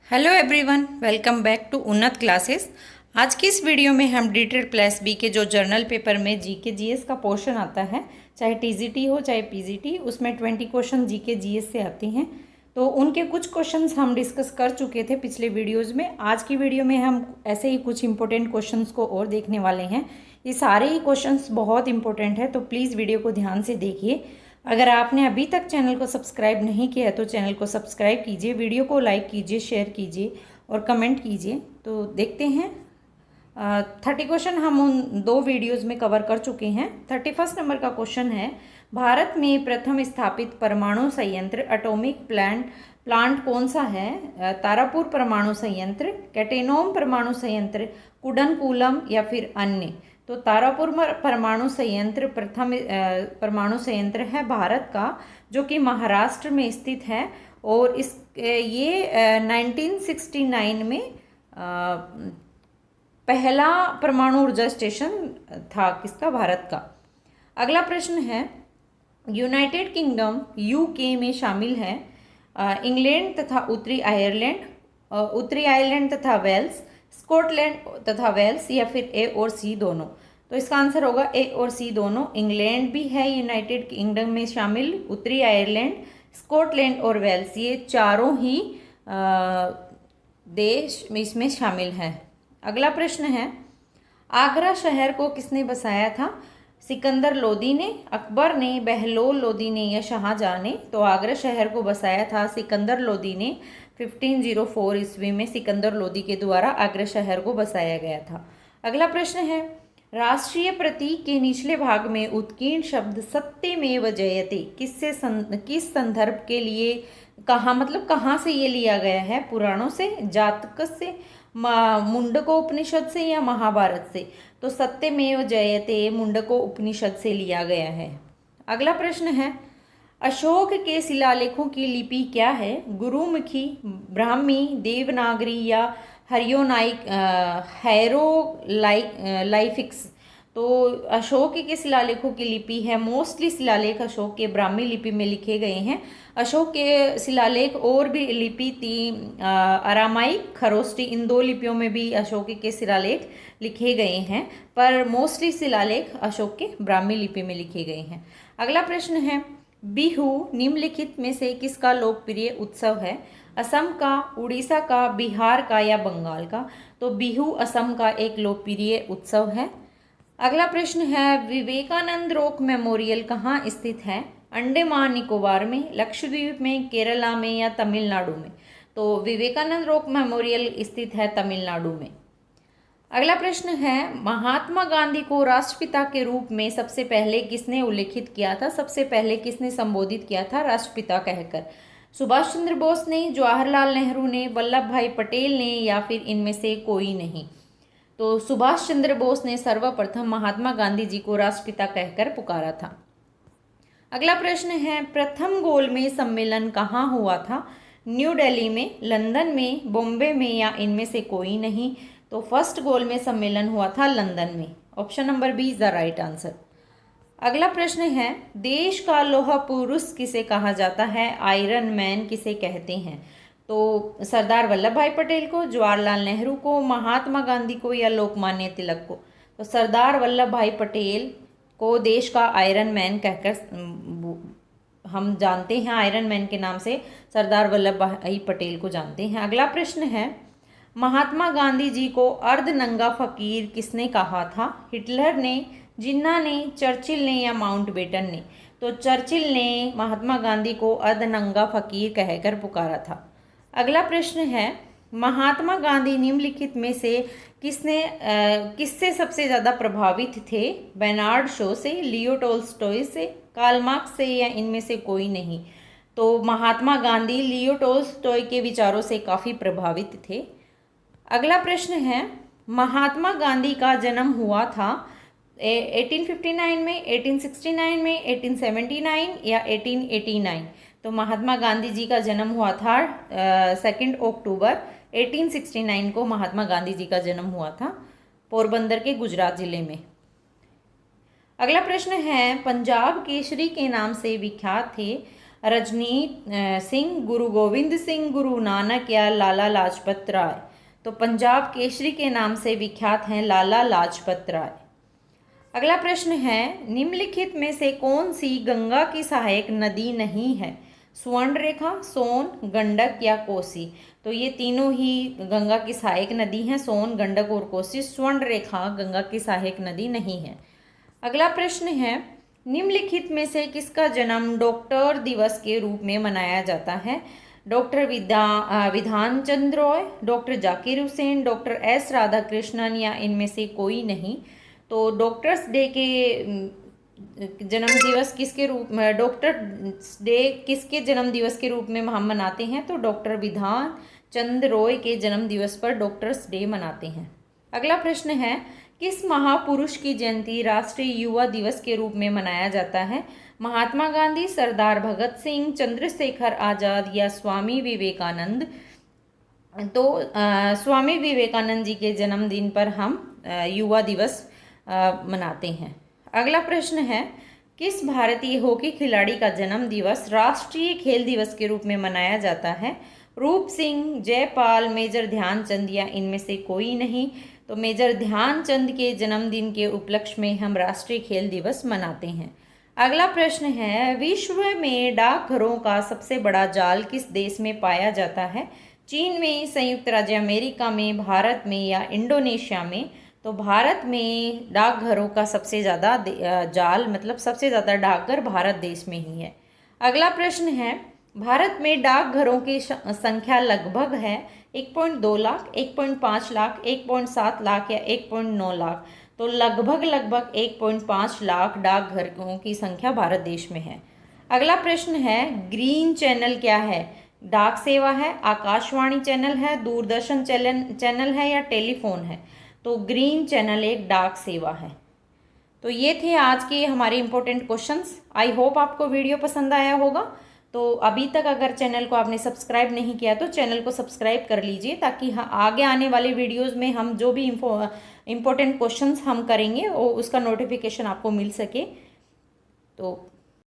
Hello everyone, welcome back to Unnat classes. आज की इस वीडियो में हम डीटेड प्लस बी के जो जर्नल पेपर में जीके जीएस का पोर्शन आता है, चाहे टीजीटी हो चाहे पीजीटी, उसमें 20 क्वेश्चन जीके जीएस से आते हैं। तो उनके कुछ क्वेश्चंस हम डिस्कस कर चुके थे पिछले वीडियोज़ में। आज की वीडियो में हम ऐसे ही कुछ इंपॉर्टेंट क्वेश्चंस को और देखने वाले हैं। ये सारे ही क्वेश्चंस बहुत इंपॉर्टेंट है, तो प्लीज़ वीडियो को ध्यान से देखिए। अगर आपने अभी तक चैनल को सब्सक्राइब नहीं किया है तो चैनल को सब्सक्राइब कीजिए, वीडियो को लाइक कीजिए, शेयर कीजिए और कमेंट कीजिए। तो देखते हैं 30 क्वेश्चन हम उन दो वीडियोज़ में कवर कर चुके हैं। 31 नंबर का क्वेश्चन है, भारत में प्रथम स्थापित परमाणु संयंत्र एटॉमिक प्लांट कौन सा है? तारापुर परमाणु संयंत्र, कैटेनोम परमाणु संयंत्र, कुडनकुलम या फिर अन्य। तो तारापुर परमाणु संयंत्र प्रथम परमाणु संयंत्र है भारत का, जो कि महाराष्ट्र में स्थित है। और ये 1969 में पहला परमाणु ऊर्जा स्टेशन था किसका? भारत का। अगला प्रश्न है, यूनाइटेड किंगडम यूके में शामिल है इंग्लैंड तथा उत्तरी आयरलैंड तथा वेल्स, स्कॉटलैंड तथा वेल्स, या फिर ए और सी दोनों। तो इसका आंसर होगा ए और सी दोनों। इंग्लैंड भी है यूनाइटेड किंगडम में शामिल, उत्तरी आयरलैंड, स्कॉटलैंड और वेल्स, ये चारों ही देश इसमें शामिल हैं। अगला प्रश्न है, आगरा शहर को किसने बसाया था? सिकंदर लोदी ने, अकबर ने, बहलोल लोदी ने या शाहजहां ने? तो आगरा शहर को बसाया था सिकंदर लोदी ने। 1504 ईस्वी में सिकंदर लोदी के द्वारा आगरा शहर को बसाया गया था। अगला प्रश्न है, राष्ट्रीय प्रतीक के निचले भाग में उत्कीर्ण शब्द सत्यमेव जयते किस संदर्भ के लिए कहाँ से ये लिया गया है? पुराणों से, जातक से, मुंडको उपनिषद से या महाभारत से? तो सत्यमेव जयते मुंडको उपनिषद से लिया गया है। अगला प्रश्न है, अशोक के शिलालेखों की लिपि क्या है? गुरुमुखी, ब्राह्मी, देवनागरी या हायरोग्लाइफिक्स? तो अशोक के शिलालेखों की लिपि है, मोस्टली शिलालेख अशोक के ब्राह्मी लिपि में लिखे गए हैं। अशोक के शिलालेख और भी लिपि थी अरामाइक, खरोष्टी, इन दो लिपियों में भी अशोक के शिलालेख लिखे गए हैं, पर मोस्टली शिलालेख अशोक के ब्राह्मी लिपि में लिखे गए हैं। अगला प्रश्न है, बिहू निम्नलिखित में से किसका लोकप्रिय उत्सव है? असम का, उड़ीसा का, बिहार का या बंगाल का? तो बिहू असम का एक लोकप्रिय उत्सव है। अगला प्रश्न है, विवेकानंद रॉक मेमोरियल कहाँ स्थित है? अंडमान निकोबार में, लक्षद्वीप में, केरला में या तमिलनाडु में? तो विवेकानंद रॉक मेमोरियल स्थित है तमिलनाडु में। अगला प्रश्न है, महात्मा गांधी को राष्ट्रपिता के रूप में सबसे पहले किसने उल्लेखित किया था? सबसे पहले किसने संबोधित किया था राष्ट्रपिता कहकर? सुभाष चंद्र बोस ने, जवाहरलाल नेहरू ने, वल्लभ भाई पटेल ने या फिर इनमें से कोई नहीं? तो सुभाष चंद्र बोस ने सर्वप्रथम महात्मा गांधी जी को राष्ट्रपिता कहकर पुकारा था। अगला प्रश्न है, प्रथम गोलमेज सम्मेलन कहाँ हुआ था? न्यू दिल्ली में, लंदन में, बॉम्बे में या इनमें से कोई नहीं? तो फर्स्ट गोलमेज सम्मेलन हुआ था लंदन में। Option number B is the right answer. अगला प्रश्न है, देश का लौह पुरुष किसे कहा जाता है? आयरन मैन किसे कहते हैं? तो सरदार वल्लभ भाई पटेल को, जवाहरलाल नेहरू को, महात्मा गांधी को या लोकमान्य तिलक को? तो सरदार वल्लभ भाई पटेल को देश का आयरन मैन कहकर हम जानते हैं, आयरन मैन के नाम से सरदार वल्लभ भाई पटेल को जानते हैं। अगला प्रश्न है, महात्मा गांधी जी को अर्धनंगा फकीर किसने कहा था? हिटलर ने, जिन्ना ने, चर्चिल ने या माउंटबेटन ने? तो चर्चिल ने महात्मा गांधी को अर्धनंगा फकीर कहकर पुकारा था। अगला प्रश्न है, महात्मा गांधी निम्नलिखित में से किससे सबसे ज़्यादा प्रभावित थे? बेर्नार्ड शॉ से, लियो टॉल्स्टॉय से, कार्ल मार्क्स से या इनमें से कोई नहीं? तो महात्मा गांधी लियो टॉल्स्टॉय के विचारों से काफ़ी प्रभावित थे। अगला प्रश्न है, महात्मा गांधी का जन्म हुआ था 1859 में, 1869 में, 1879 या 1889? तो महात्मा गांधी जी का जन्म हुआ था 2 अक्टूबर 1869 को महात्मा गांधी जी का जन्म हुआ था पोरबंदर के गुजरात जिले में। अगला प्रश्न है, पंजाब केसरी के नाम से विख्यात थे रजनीत सिंह, गुरु गोविंद सिंह, गुरु नानक या लाला लाजपत राय? तो पंजाब केसरी के नाम से विख्यात हैं लाला लाजपत राय। अगला प्रश्न है, निम्नलिखित में से कौन सी गंगा की सहायक नदी नहीं है? स्वर्ण रेखा, सोन, गंडक या कोसी? तो ये तीनों ही गंगा की सहायक नदी हैं, सोन, गंडक और कोसी। स्वर्ण रेखा गंगा की सहायक नदी नहीं है। अगला प्रश्न है, निम्नलिखित में से किसका जन्म डॉक्टर दिवस के रूप में मनाया जाता है? Doctor Vidhan Chandra Roy, doctor Zakir Hussain, doctor S Radhakrishnan या इनमें से कोई नहीं? तो डॉक्टर्स डे के जन्म दिवस किसके रूप में, डॉक्टर्स डे किसके जन्म दिवस के रूप में हम मनाते हैं? तो डॉक्टर विधान चंद्र रॉय के जन्म दिवस पर डॉक्टर्स डे मनाते हैं। अगला प्रश्न है, किस महापुरुष की जयंती राष्ट्रीय युवा दिवस के रूप में मनाया जाता है? महात्मा गांधी, सरदार भगत सिंह, चंद्रशेखर आज़ाद या स्वामी विवेकानंद? तो स्वामी विवेकानंद जी के जन्मदिन पर हम युवा दिवस मनाते हैं। अगला प्रश्न है, किस भारतीय हॉकी खिलाड़ी का जन्म दिवस राष्ट्रीय खेल दिवस के रूप में मनाया जाता है? रूप सिंह, जयपाल, मेजर ध्यानचंद या इनमें से कोई नहीं? तो मेजर ध्यानचंद के जन्मदिन के उपलक्ष्य में हम राष्ट्रीय खेल दिवस मनाते हैं। अगला प्रश्न है, विश्व में डाकघरों का सबसे बड़ा जाल किस देश में पाया जाता है? चीन में, संयुक्त राज्य अमेरिका में, भारत में या इंडोनेशिया में? तो भारत में डाकघरों का सबसे ज़्यादा जाल मतलब सबसे ज़्यादा डाकघर भारत देश में ही है। अगला प्रश्न है, भारत में डाकघरों की संख्या लगभग है 1.2 लाख, 1.5 लाख, 1.7 लाख या 1.9 लाख? तो लगभग 1.5 लाख डाकघरों की संख्या भारत देश में है। अगला प्रश्न है, ग्रीन चैनल क्या है? डाक सेवा है, आकाशवाणी चैनल है, दूरदर्शन चैनल है या टेलीफोन है? तो ग्रीन चैनल एक डाक सेवा है। तो ये थे आज के हमारे इम्पोर्टेंट क्वेश्चंस। आई होप आपको वीडियो पसंद आया होगा। तो अभी तक अगर चैनल को आपने सब्सक्राइब नहीं किया तो चैनल को सब्सक्राइब कर लीजिए, ताकि आगे आने वाले वीडियोस में हम जो भी इम्पोर्टेंट क्वेश्चंस हम करेंगे वो उसका नोटिफिकेशन आपको मिल सके। तो